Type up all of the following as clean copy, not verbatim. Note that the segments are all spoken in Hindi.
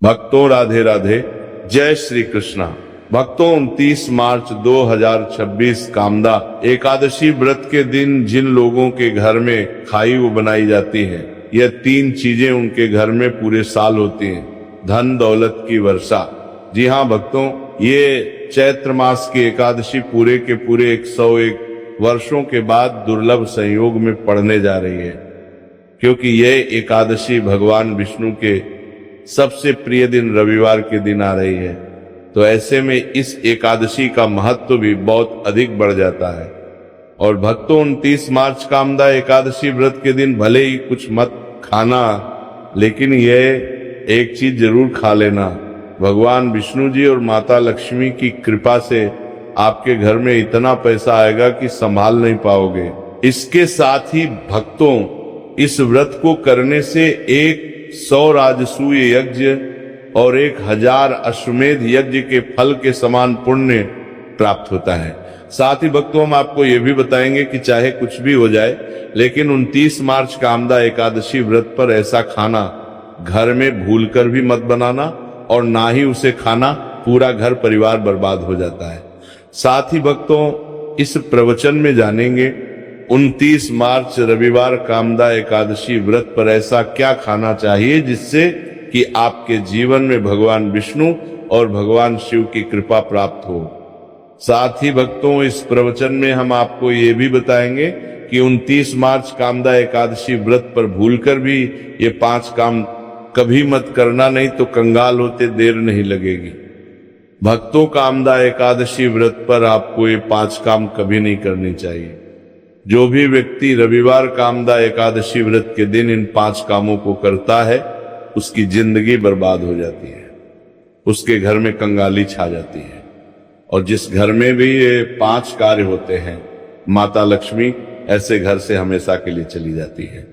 भक्तों राधे राधे, जय श्री कृष्णा। भक्तों 29 मार्च 2026 कामदा एकादशी व्रत के दिन जिन लोगों के घर में खाई वो बनाई जाती है, यह 3 चीजें उनके घर में पूरे साल होती हैं। धन दौलत की वर्षा। जी हाँ भक्तों, ये चैत्र मास की एकादशी पूरे के पूरे 101 वर्षों के बाद दुर्लभ संयोग में पड़ने जा रही है, क्योंकि यह एकादशी भगवान विष्णु के सबसे प्रिय दिन रविवार के दिन आ रही है। तो ऐसे में इस एकादशी का महत्व भी बहुत अधिक बढ़ जाता है। और भक्तों 29 मार्च कामदा एकादशी व्रत के दिन भले ही कुछ मत खाना, लेकिन यह एक चीज जरूर खा लेना। भगवान विष्णु जी और माता लक्ष्मी की कृपा से आपके घर में इतना पैसा आएगा कि संभाल नहीं पाओगे। इसके साथ ही भक्तों, इस व्रत को करने से 100 राजसूय यज्ञ और 1000 अश्वमेध यज्ञ के फल के समान पुण्य प्राप्त होता है। साथ ही भक्तों, हम आपको यह भी बताएंगे कि चाहे कुछ भी हो जाए, लेकिन 29 मार्च कामदा एकादशी व्रत पर ऐसा खाना घर में भूलकर भी मत बनाना, और ना ही उसे खाना, पूरा घर परिवार बर्बाद हो जाता है। साथ ही भक्तों, इस प्रवचन में जानेंगे 29 मार्च रविवार कामदा एकादशी व्रत पर ऐसा क्या खाना चाहिए जिससे कि आपके जीवन में भगवान विष्णु और भगवान शिव की कृपा प्राप्त हो। साथ ही भक्तों, इस प्रवचन में हम आपको ये भी बताएंगे कि 29 मार्च कामदा एकादशी व्रत पर भूलकर भी ये 5 काम कभी मत करना, नहीं तो कंगाल होते देर नहीं लगेगी। भक्तों, कामदा एकादशी व्रत पर आपको ये 5 काम कभी नहीं करनी चाहिए। जो भी व्यक्ति रविवार कामदा एकादशी व्रत के दिन इन 5 कामों को करता है, उसकी जिंदगी बर्बाद हो जाती है, उसके घर में कंगाली छा जाती है। और जिस घर में भी ये 5 कार्य होते हैं, माता लक्ष्मी ऐसे घर से हमेशा के लिए चली जाती है।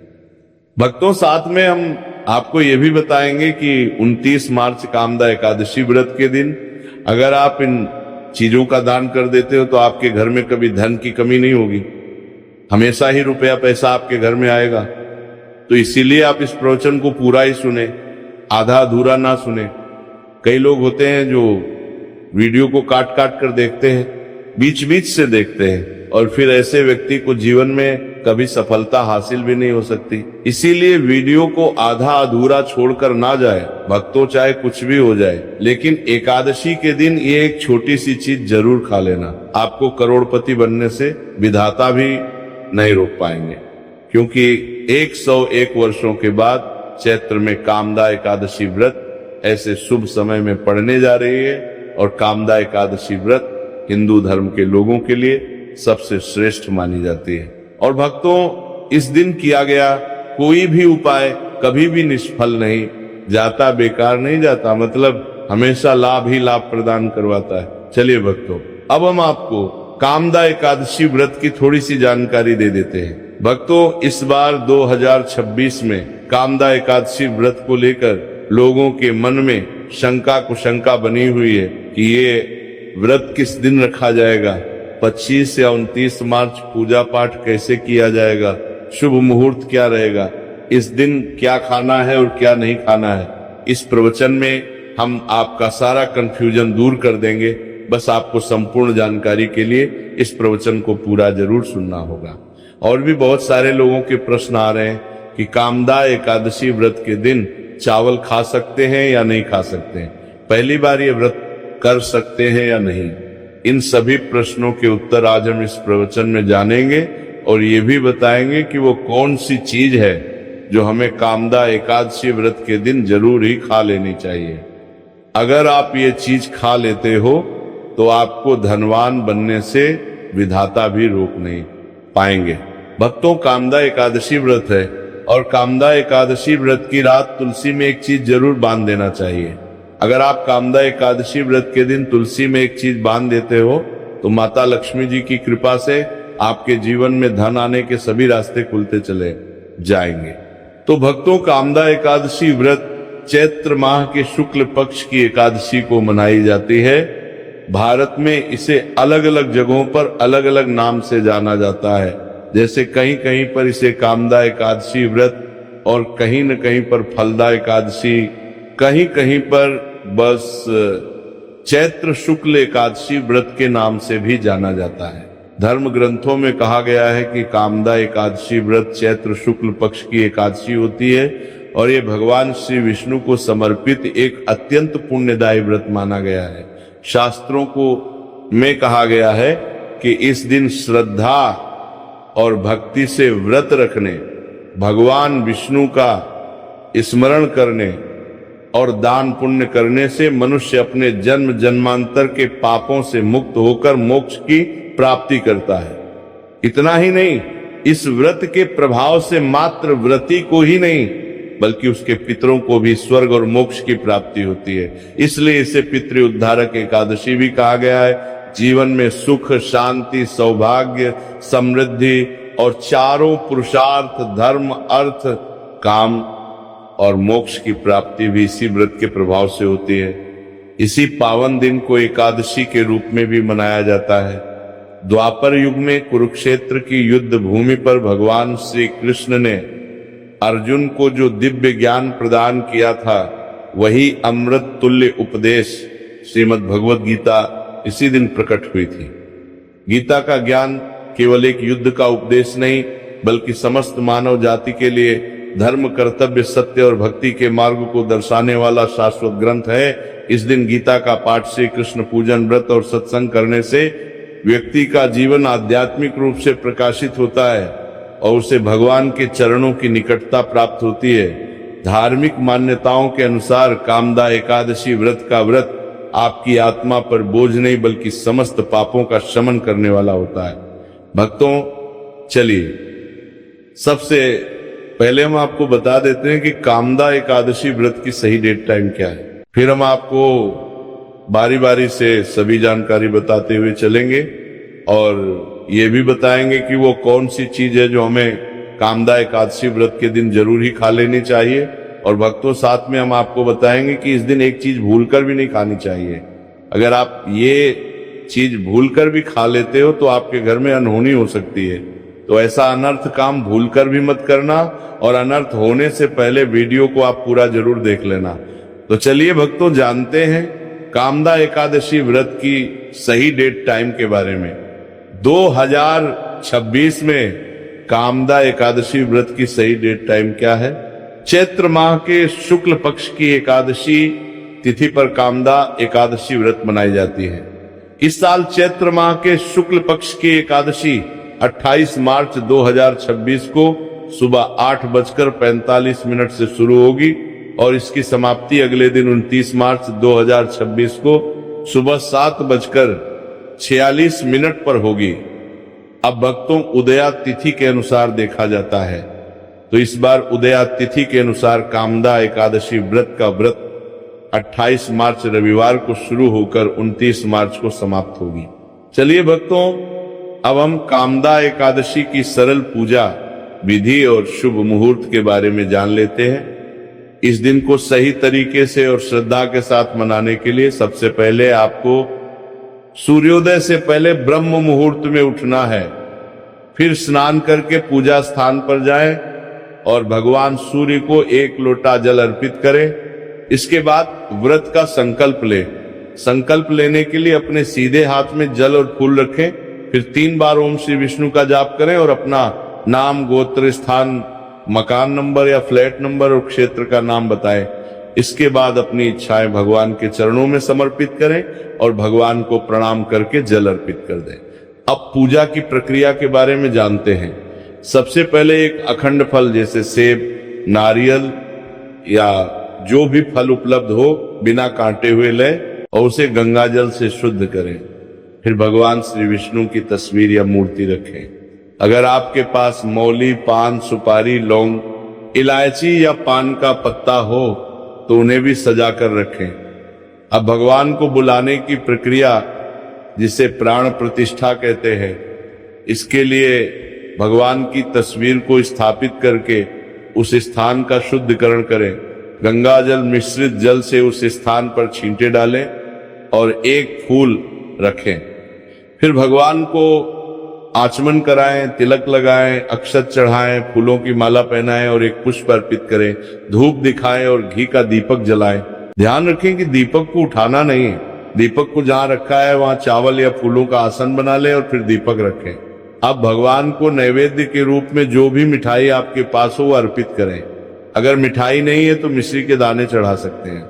भक्तों, साथ में हम आपको ये भी बताएंगे कि 29 मार्च कामदा एकादशी व्रत के दिन अगर आप इन चीजों का दान कर देते हो तो आपके घर में कभी धन की कमी नहीं होगी, हमेशा ही रुपया पैसा आपके घर में आएगा। तो इसीलिए आप इस प्रवचन को पूरा ही सुने, आधा अधूरा ना सुने। कई लोग होते हैं जो वीडियो को काट काट कर देखते हैं, बीच बीच से देखते हैं, और फिर ऐसे व्यक्ति को जीवन में कभी सफलता हासिल भी नहीं हो सकती। इसीलिए वीडियो को आधा अधूरा छोड़कर ना जाए भक्तों, चाहे कुछ भी हो जाए, लेकिन एकादशी के दिन ये एक छोटी सी चीज जरूर खा लेना। आपको करोड़पति बनने से विधाता भी नहीं रोक पाएंगे, क्योंकि 101 वर्षों के बाद चैत्र में कामदा एकादशी व्रत ऐसे शुभ समय में पड़ने जा रही है। और कामदा एकादशी व्रत हिंदू धर्म के लोगों के लिए सबसे श्रेष्ठ मानी जाती है। और भक्तों, इस दिन किया गया कोई भी उपाय कभी भी निष्फल नहीं जाता, बेकार नहीं जाता, मतलब हमेशा लाभ ही लाभ प्रदान करवाता है। चलिए भक्तों, अब हम आपको कामदा एकादशी व्रत की थोड़ी सी जानकारी दे देते हैं। भक्तों, इस बार 2026 में कामदा एकादशी व्रत को लेकर लोगों के मन में शंका कुशंका बनी हुई है कि ये व्रत किस दिन रखा जाएगा, 25 या 29 मार्च पूजा पाठ कैसे किया जाएगा, शुभ मुहूर्त क्या रहेगा, इस दिन क्या खाना है और क्या नहीं खाना है। इस प्रवचन में हम आपका सारा कंफ्यूजन दूर कर देंगे। बस आपको संपूर्ण जानकारी के लिए इस प्रवचन को पूरा जरूर सुनना होगा। और भी बहुत सारे लोगों के प्रश्न आ रहे हैं कि कामदा एकादशी व्रत के दिन चावल खा सकते हैं या नहीं खा सकते हैं, पहली बार ये व्रत कर सकते हैं या नहीं। इन सभी प्रश्नों के उत्तर आज हम इस प्रवचन में जानेंगे, और ये भी बताएंगे कि वो कौन सी चीज है जो हमें कामदा एकादशी व्रत के दिन जरूर ही खा लेनी चाहिए। अगर आप ये चीज खा लेते हो तो आपको धनवान बनने से विधाता भी रोक नहीं पाएंगे। भक्तों, कामदा एकादशी व्रत है, और कामदा एकादशी व्रत की रात तुलसी में एक चीज जरूर बांध देना चाहिए। अगर आप कामदा एकादशी व्रत के दिन तुलसी में एक चीज बांध देते हो तो माता लक्ष्मी जी की कृपा से आपके जीवन में धन आने के सभी रास्ते खुलते चले जाएंगे। तो भक्तों, कामदा एकादशी व्रत चैत्र माह के शुक्ल पक्ष की एकादशी को मनाई जाती है। भारत में इसे अलग अलग जगहों पर अलग अलग नाम से जाना जाता है। जैसे कहीं कहीं पर इसे कामदा एकादशी व्रत और कहीं न कहीं पर फलदा एकादशी कहीं कहीं पर बस चैत्र शुक्ल एकादशी व्रत के नाम से भी जाना जाता है। धर्म ग्रंथों में कहा गया है कि कामदा एकादशी व्रत चैत्र शुक्ल पक्ष की एकादशी होती है और ये भगवान श्री विष्णु को समर्पित एक अत्यंत पुण्यदायी व्रत माना गया है। शास्त्रों को में कहा गया है कि इस दिन श्रद्धा और भक्ति से व्रत रखने, भगवान विष्णु का स्मरण करने और दान पुण्य करने से मनुष्य अपने जन्म जन्मांतर के पापों से मुक्त होकर मोक्ष की प्राप्ति करता है। इतना ही नहीं, इस व्रत के प्रभाव से मात्र व्रती को ही नहीं बल्कि उसके पितरों को भी स्वर्ग और मोक्ष की प्राप्ति होती है। इसलिए इसे पितृ उद्धारक एकादशी भी कहा गया है। जीवन में सुख, शांति, सौभाग्य, समृद्धि और चारों पुरुषार्थ, धर्म, अर्थ, काम और मोक्ष की प्राप्ति भी इसी व्रत के प्रभाव से होती है। इसी पावन दिन को एकादशी के रूप में भी मनाया जाता है। द्वापर युग में कुरुक्षेत्र की युद्ध भूमि पर भगवान श्री कृष्ण ने अर्जुन को जो दिव्य ज्ञान प्रदान किया था, वही अमृत तुल्य उपदेश श्रीमद् भगवद गीता इसी दिन प्रकट हुई थी। गीता का ज्ञान केवल एक युद्ध का उपदेश नहीं बल्कि समस्त मानव जाति के लिए धर्म, कर्तव्य, सत्य और भक्ति के मार्ग को दर्शाने वाला शाश्वत ग्रंथ है। इस दिन गीता का पाठ से कृष्ण पूजन, व्रत और सत्संग करने से व्यक्ति का जीवन आध्यात्मिक रूप से प्रकाशित होता है और उसे भगवान के चरणों की निकटता प्राप्त होती है। धार्मिक मान्यताओं के अनुसार कामदा एकादशी व्रत का व्रत आपकी आत्मा पर बोझ नहीं बल्कि समस्त पापों का शमन करने वाला होता है। भक्तों, चलिए सबसे पहले हम आपको बता देते हैं कि कामदा एकादशी व्रत की सही डेट टाइम क्या है। फिर हम आपको बारी बारी से सभी जानकारी बताते हुए चलेंगे और ये भी बताएंगे कि वो कौन सी चीज है जो हमें कामदा एकादशी व्रत के दिन जरूर ही खा लेनी चाहिए। और भक्तों, साथ में हम आपको बताएंगे कि इस दिन एक चीज भूलकर भी नहीं खानी चाहिए। अगर आप ये चीज भूलकर भी खा लेते हो तो आपके घर में अनहोनी हो सकती है। तो ऐसा अनर्थ काम भूलकर भी मत करना और अनर्थ होने से पहले वीडियो को आप पूरा जरूर देख लेना। तो चलिए भक्तों, जानते हैं कामदा एकादशी व्रत की सही डेट टाइम के बारे में। 2026 में कामदा एकादशी व्रत की सही डेट टाइम क्या है? चैत्र माह के शुक्ल पक्ष की एकादशी तिथि पर कामदा एकादशी व्रत मनाई जाती है। इस साल चैत्र माह के शुक्ल पक्ष की एकादशी 28 मार्च 2026 को सुबह 8:45 से शुरू होगी और इसकी समाप्ति अगले दिन 29 मार्च 2026 को सुबह 7:46 पर होगी। अब भक्तों, उदया तिथि के अनुसार देखा जाता है तो इस बार उदया तिथि के अनुसार कामदा एकादशी व्रत का व्रत 28 मार्च रविवार को शुरू होकर 29 मार्च को समाप्त होगी। चलिए भक्तों, अब हम कामदा एकादशी की सरल पूजा विधि और शुभ मुहूर्त के बारे में जान लेते हैं। इस दिन को सही तरीके से और श्रद्धा के साथ मनाने के लिए सबसे पहले आपको सूर्योदय से पहले ब्रह्म मुहूर्त में उठना है। फिर स्नान करके पूजा स्थान पर जाएं और भगवान सूर्य को 1 लोटा जल अर्पित करें। इसके बाद व्रत का संकल्प लें। संकल्प लेने के लिए अपने सीधे हाथ में जल और फूल रखें। फिर 3 बार ओम श्री विष्णु का जाप करें और अपना नाम, गोत्र, स्थान, मकान नंबर या फ्लैट नंबर और क्षेत्र का नाम बताएं। इसके बाद अपनी इच्छाएं भगवान के चरणों में समर्पित करें और भगवान को प्रणाम करके जल अर्पित कर दें। अब पूजा की प्रक्रिया के बारे में जानते हैं। सबसे पहले एक अखंड फल जैसे सेब, नारियल या जो भी फल उपलब्ध हो बिना कांटे हुए लें और उसे गंगा जल से शुद्ध करें। फिर भगवान श्री विष्णु की तस्वीर या मूर्ति रखें। अगर आपके पास मौली, पान, सुपारी, लौंग, इलायची या पान का पत्ता हो तो उन्हें भी सजा कर रखें। अब भगवान को बुलाने की प्रक्रिया, जिसे प्राण प्रतिष्ठा कहते हैं, इसके लिए भगवान की तस्वीर को स्थापित करके उस स्थान का शुद्धिकरण करें। गंगा जल मिश्रित जल से उस स्थान पर छींटे डालें और 1 फूल रखें। फिर भगवान को आचमन कराएं, तिलक लगाएं, अक्षत चढ़ाएं, फूलों की माला पहनाएं और एक पुष्प अर्पित करें, धूप दिखाएं और घी का दीपक जलाएं। ध्यान रखें कि दीपक को उठाना नहीं है। दीपक को जहां रखा है वहां चावल या फूलों का आसन बना लें और फिर दीपक रखें। अब भगवान को नैवेद्य के रूप में जो भी मिठाई आपके पास हो वो अर्पित करें। अगर मिठाई नहीं है तो मिश्री के दाने चढ़ा सकते हैं,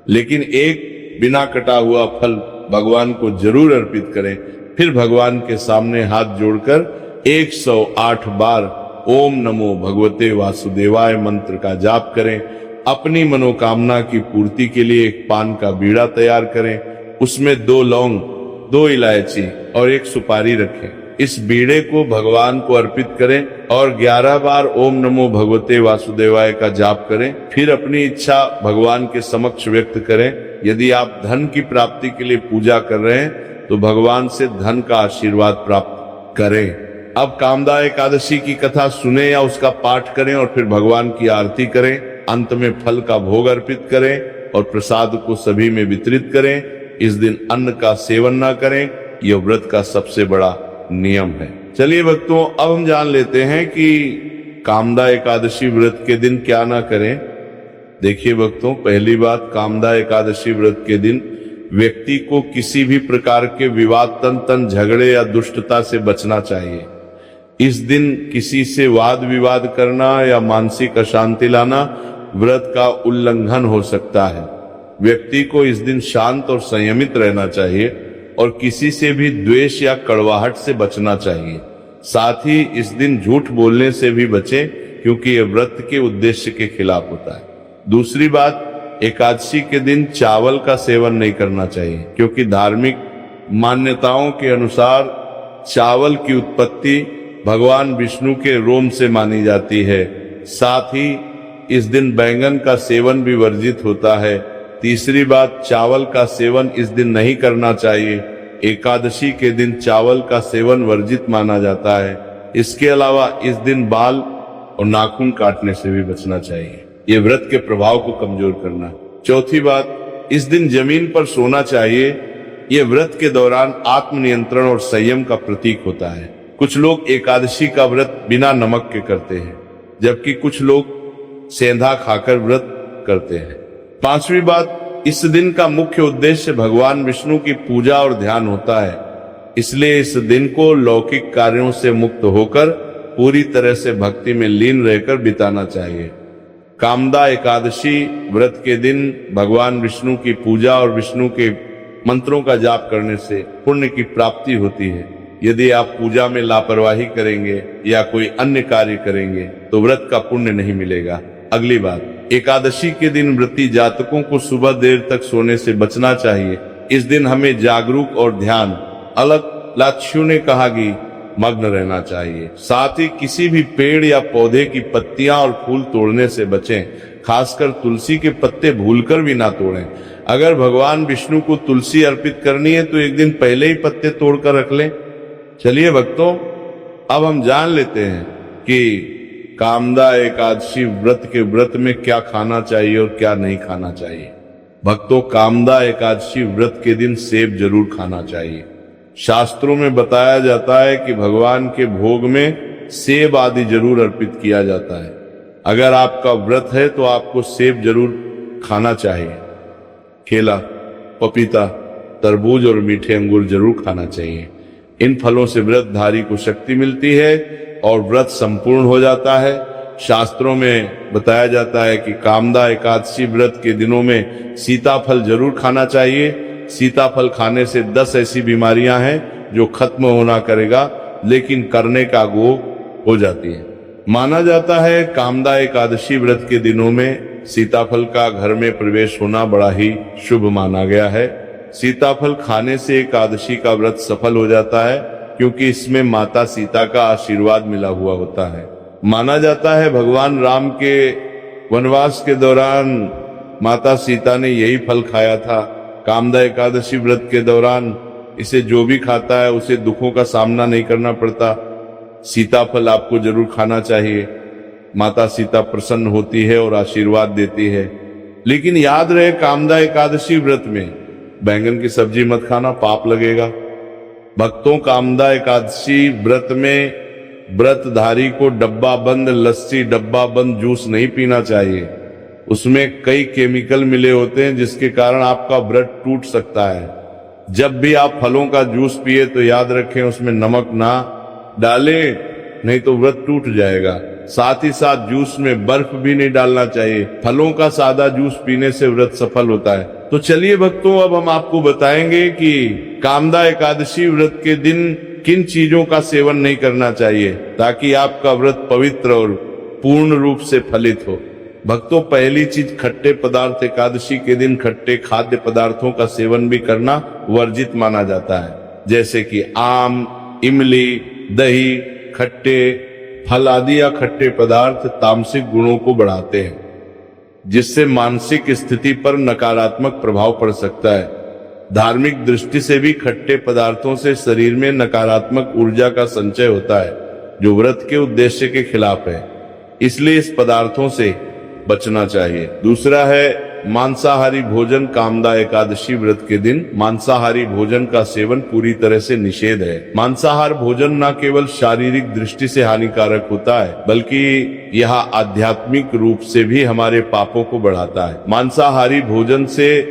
लेकिन एक बिना कटा हुआ फल भगवान को जरूर अर्पित करें। फिर भगवान के सामने हाथ जोड़कर 108 बार ओम नमो भगवते वासुदेवाय मंत्र का जाप करें। अपनी मनोकामना की पूर्ति के लिए एक पान का बीड़ा तैयार करें, उसमें 2 लौंग, 2 इलायची और 1 सुपारी रखें। इस बीड़े को भगवान को अर्पित करें और 11 बार ओम नमो भगवते वासुदेवाय का जाप करें। फिर अपनी इच्छा भगवान के समक्ष व्यक्त करें। यदि आप धन की प्राप्ति के लिए पूजा कर रहे हैं तो भगवान से धन का आशीर्वाद प्राप्त करें। अब कामदा एकादशी की कथा सुने या उसका पाठ करें और फिर भगवान की आरती करें। अंत में फल का भोग अर्पित करें और प्रसाद को सभी में वितरित करें। इस दिन अन्न का सेवन ना करें, यह व्रत का सबसे बड़ा नियम है। चलिए भक्तों, अब हम जान लेते हैं कि कामदा एकादशी व्रत के दिन क्या ना करें। देखिए भक्तों, पहली बात, कामदा एकादशी व्रत के दिन व्यक्ति को किसी भी प्रकार के विवाद, तन झगड़े या दुष्टता से बचना चाहिए। इस दिन किसी से वाद विवाद करना या मानसिक अशांति लाना व्रत का उल्लंघन हो सकता है। व्यक्ति को इस दिन शांत और संयमित रहना चाहिए और किसी से भी द्वेष या कड़वाहट से बचना चाहिए। साथ ही इस दिन झूठ बोलने से भी बचें, क्योंकि यह व्रत के उद्देश्य के खिलाफ होता है। दूसरी बात, एकादशी के दिन चावल का सेवन नहीं करना चाहिए, क्योंकि धार्मिक मान्यताओं के अनुसार चावल की उत्पत्ति भगवान विष्णु के रोम से मानी जाती है। साथ ही इस दिन बैंगन का सेवन भी वर्जित होता है। तीसरी बात, चावल का सेवन इस दिन नहीं करना चाहिए। एकादशी के दिन चावल का सेवन वर्जित माना जाता है। इसके अलावा इस दिन बाल और नाखून काटने से भी बचना चाहिए। ये व्रत के प्रभाव को कमजोर करना। चौथी बात, इस दिन जमीन पर सोना चाहिए। ये व्रत के दौरान आत्मनियंत्रण और संयम का प्रतीक होता है। कुछ लोग एकादशी का व्रत बिना नमक के करते हैं, जबकि कुछ लोग सेंधा खाकर व्रत करते हैं। पांचवी बात, इस दिन का मुख्य उद्देश्य भगवान विष्णु की पूजा और ध्यान होता है। इसलिए इस दिन को लौकिक कार्यों से मुक्त होकर पूरी तरह से भक्ति में लीन रहकर बिताना चाहिए। कामदा एकादशी व्रत के दिन भगवान विष्णु की पूजा और विष्णु के मंत्रों का जाप करने से पुण्य की प्राप्ति होती है। यदि आप पूजा में लापरवाही करेंगे या कोई अन्य कार्य करेंगे तो व्रत का पुण्य नहीं मिलेगा। अगली बात, एकादशी के दिन व्रती जातकों को सुबह देर तक सोने से बचना चाहिए। इस दिन हमें जागरूक और ध्यान अलग लक्ष्यों ने कहा कि मग्न रहना चाहिए। साथ ही किसी भी पेड़ या पौधे की पत्तियां और फूल तोड़ने से बचें। खासकर तुलसी के पत्ते भूलकर भी ना तोड़ें। अगर भगवान विष्णु को तुलसी अर्पित करनी है तो एक दिन पहले ही पत्ते तोड़कर रख लें। चलिए भक्तों, अब हम जान लेते हैं कि कामदा एकादशी व्रत के व्रत में क्या खाना चाहिए और क्या नहीं खाना चाहिए। भक्तों, कामदा एकादशी व्रत के दिन सेब जरूर खाना चाहिए। शास्त्रों में बताया जाता है कि भगवान के भोग में सेब आदि जरूर अर्पित किया जाता है। अगर आपका व्रत है तो आपको सेब जरूर खाना चाहिए। केला, पपीता, तरबूज और मीठे अंगूर जरूर खाना चाहिए। इन फलों से व्रतधारी को शक्ति मिलती है और व्रत संपूर्ण हो जाता है। शास्त्रों में बताया जाता है कि कामदा एकादशी व्रत के दिनों में सीताफल जरूर खाना चाहिए। सीताफल खाने से 10 ऐसी बीमारियां हैं जो खत्म होना करेगा, लेकिन करने का गोग हो जाती है। माना जाता है कामदा एकादशी व्रत के दिनों में सीताफल का घर में प्रवेश होना बड़ा ही शुभ माना गया है। सीताफल खाने से एकादशी का व्रत सफल हो जाता है, क्योंकि इसमें माता सीता का आशीर्वाद मिला हुआ होता है। माना जाता है भगवान राम के वनवास के दौरान माता सीता ने यही फल खाया था। कामदा एकादशी व्रत के दौरान इसे जो भी खाता है उसे दुखों का सामना नहीं करना पड़ता। सीताफल आपको जरूर खाना चाहिए। माता सीता प्रसन्न होती है और आशीर्वाद देती है। लेकिन याद रहे, कामदा एकादशी व्रत में बैंगन की सब्जी मत खाना, पाप लगेगा। भक्तों, कामदा एकादशी व्रत में व्रतधारी को डब्बा बंद लस्सी, डब्बा बंद जूस नहीं पीना चाहिए। उसमें कई केमिकल मिले होते हैं जिसके कारण आपका व्रत टूट सकता है। जब भी आप फलों का जूस पिए तो याद रखें उसमें नमक ना डालें, नहीं तो व्रत टूट जाएगा। साथ ही साथ जूस में बर्फ भी नहीं डालना चाहिए। फलों का सादा जूस पीने से व्रत सफल होता है। तो चलिए भक्तों, अब हम आपको बताएंगे कि कामदा एकादशी व्रत के दिन किन चीजों का सेवन नहीं करना चाहिए ताकि आपका व्रत पवित्र और पूर्ण रूप से फलित हो। भक्तों, पहली चीज खट्टे पदार्थ, एकादशी के दिन खट्टे खाद्य पदार्थों का सेवन भी करना वर्जित माना जाता है, जैसे कि आम, इमली, दही, खट्टे फल आदि या खट्टे पदार्थ तामसिक गुणों को बढ़ाते हैं, जिससे मानसिक स्थिति पर नकारात्मक प्रभाव पड़ सकता है। धार्मिक दृष्टि से भी खट्टे पदार्थों से शरीर में नकारात्मक ऊर्जा का संचय होता है, जो व्रत के उद्देश्य के खिलाफ है। इसलिए इस पदार्थों से बचना चाहिए। दूसरा है मांसाहारी भोजन। कामदा एकादशी व्रत के दिन मांसाहारी भोजन का सेवन पूरी तरह से निषेध है। मांसाहार भोजन न केवल शारीरिक दृष्टि से हानिकारक होता है, बल्कि यह आध्यात्मिक रूप से भी हमारे पापों को बढ़ाता है। मांसाहारी भोजन से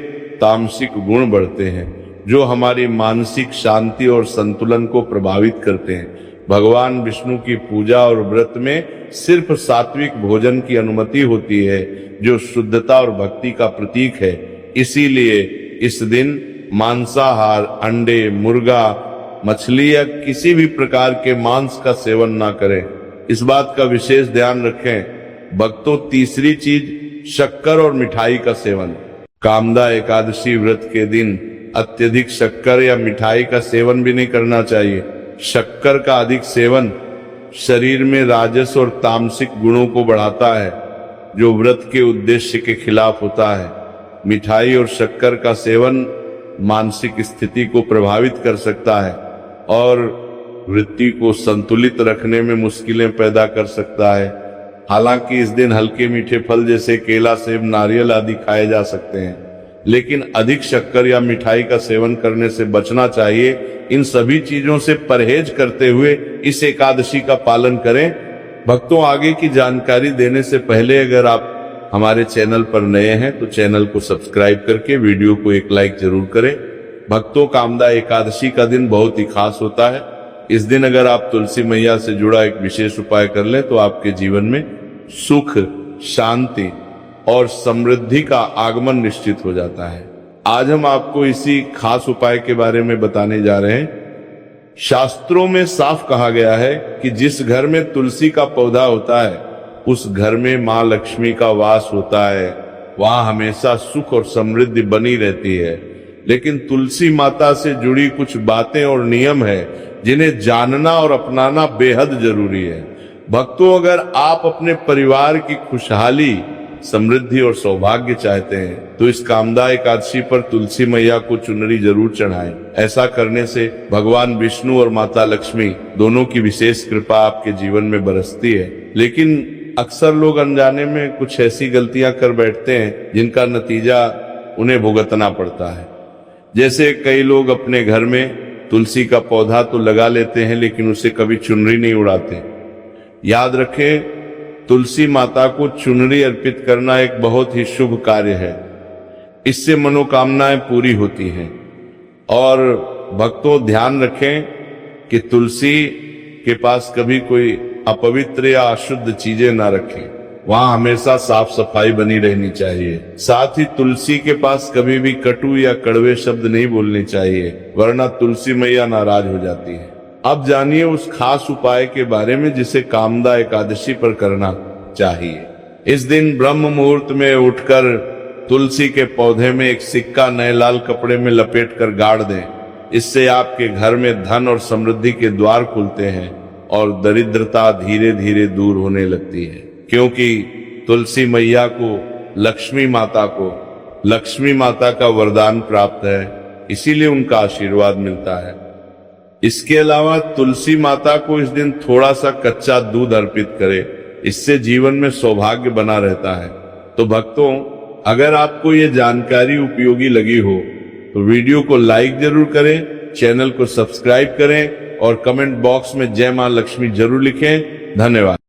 तामसिक गुण बढ़ते हैं, जो हमारी मानसिक शांति और संतुलन को प्रभावित करते हैं। भगवान विष्णु की पूजा और व्रत में सिर्फ सात्विक भोजन की अनुमति होती है, जो शुद्धता और भक्ति का प्रतीक है। इसीलिए इस दिन मांसाहार, अंडे, मुर्गा, मछली या किसी भी प्रकार के मांस का सेवन ना करें। इस बात का विशेष ध्यान रखें। भक्तों, तीसरी चीज शक्कर और मिठाई का सेवन। कामदा एकादशी व्रत के दिन अत्यधिक शक्कर या मिठाई का सेवन भी नहीं करना चाहिए। शक्कर का अधिक सेवन शरीर में राजस और तामसिक गुणों को बढ़ाता है, जो व्रत के उद्देश्य के खिलाफ होता है। मिठाई और शक्कर का सेवन मानसिक स्थिति को प्रभावित कर सकता है और वृत्ति को संतुलित रखने में मुश्किलें पैदा कर सकता है। हालांकि इस दिन हल्के मीठे फल जैसे केला, सेब, नारियल आदि खाए जा सकते हैं, लेकिन अधिक शक्कर या मिठाई का सेवन करने से बचना चाहिए। इन सभी चीजों से परहेज करते हुए इस एकादशी का पालन करें। भक्तों, आगे की जानकारी देने से पहले अगर आप हमारे चैनल पर नए हैं तो चैनल को सब्सक्राइब करके वीडियो को एक लाइक जरूर करें। भक्तों, कामदा एकादशी का दिन बहुत ही खास होता है। इस दिन अगर आप तुलसी मैया से जुड़ा एक विशेष उपाय कर लें तो आपके जीवन में सुख, शांति और समृद्धि का आगमन निश्चित हो जाता है। आज हम आपको इसी खास उपाय के बारे में बताने जा रहे हैं। शास्त्रों में साफ कहा गया है कि जिस घर में तुलसी का पौधा होता है उस घर में मां लक्ष्मी का वास होता है, वहां हमेशा सुख और समृद्धि बनी रहती है। लेकिन तुलसी माता से जुड़ी कुछ बातें और नियम है जिन्हें जानना और अपनाना बेहद जरूरी है। भक्तों, अगर आप अपने परिवार की खुशहाली, समृद्धि और सौभाग्य चाहते हैं तो इस कामदा एकादशी पर तुलसी मैया को चुनरी जरूर चढ़ाएं। ऐसा करने से भगवान विष्णु और माता लक्ष्मी दोनों की विशेष कृपा आपके जीवन में बरसती है। लेकिन अक्सर लोग अनजाने में कुछ ऐसी गलतियां कर बैठते हैं जिनका नतीजा उन्हें भुगतना पड़ता है। जैसे कई लोग अपने घर में तुलसी का पौधा तो लगा लेते हैं लेकिन उसे कभी चुनरी नहीं उड़ाते। याद रखें, तुलसी माता को चुनरी अर्पित करना एक बहुत ही शुभ कार्य है। इससे मनोकामनाएं पूरी होती हैं। और भक्तों, ध्यान रखें कि तुलसी के पास कभी कोई अपवित्र या अशुद्ध चीजें ना रखें। वहां हमेशा साफ सफाई बनी रहनी चाहिए। साथ ही तुलसी के पास कभी भी कटु या कड़वे शब्द नहीं बोलने चाहिए, वरना तुलसी मैया नाराज हो जाती है। अब जानिए उस खास उपाय के बारे में जिसे कामदा एकादशी पर करना चाहिए। इस दिन ब्रह्म मुहूर्त में उठकर तुलसी के पौधे में एक सिक्का नए लाल कपड़े में लपेट कर गाड़ दें। इससे आपके घर में धन और समृद्धि के द्वार खुलते हैं और दरिद्रता धीरे धीरे दूर होने लगती है। क्योंकि तुलसी मैया को लक्ष्मी माता का वरदान प्राप्त है, इसीलिए उनका आशीर्वाद मिलता है। इसके अलावा तुलसी माता को इस दिन थोड़ा सा कच्चा दूध अर्पित करें, इससे जीवन में सौभाग्य बना रहता है। तो भक्तों, अगर आपको ये जानकारी उपयोगी लगी हो तो वीडियो को लाइक जरूर करें चैनल को सब्सक्राइब करें और कमेंट बॉक्स में जय मां लक्ष्मी जरूर लिखें। धन्यवाद।